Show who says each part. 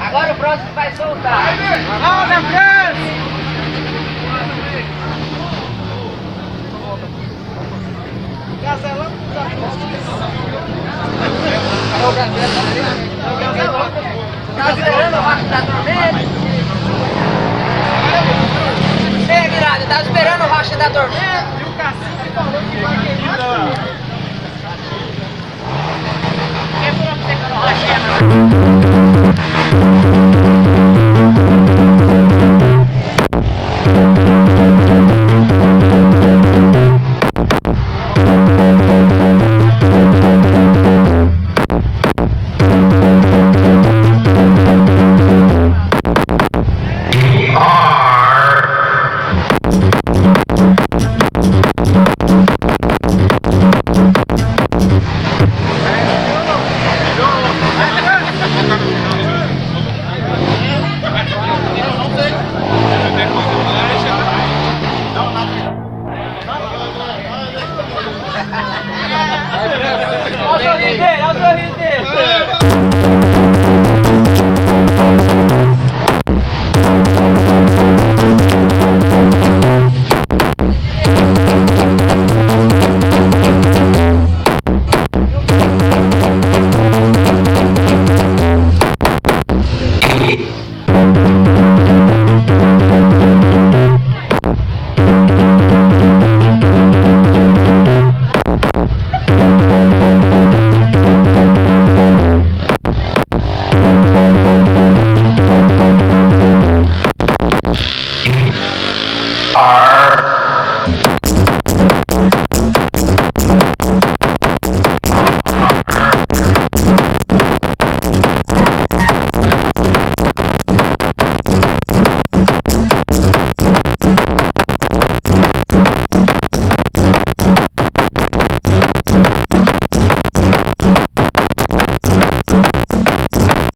Speaker 1: Agora o próximo vai soltar.
Speaker 2: Roda, França! Gazelão com os
Speaker 1: Tá esperando o racha da tormenta? Ei, virada, tá esperando o racha da tormenta?
Speaker 2: E o cacique falou que vai queimar.
Speaker 1: Quem falou pra você que eu não rachei?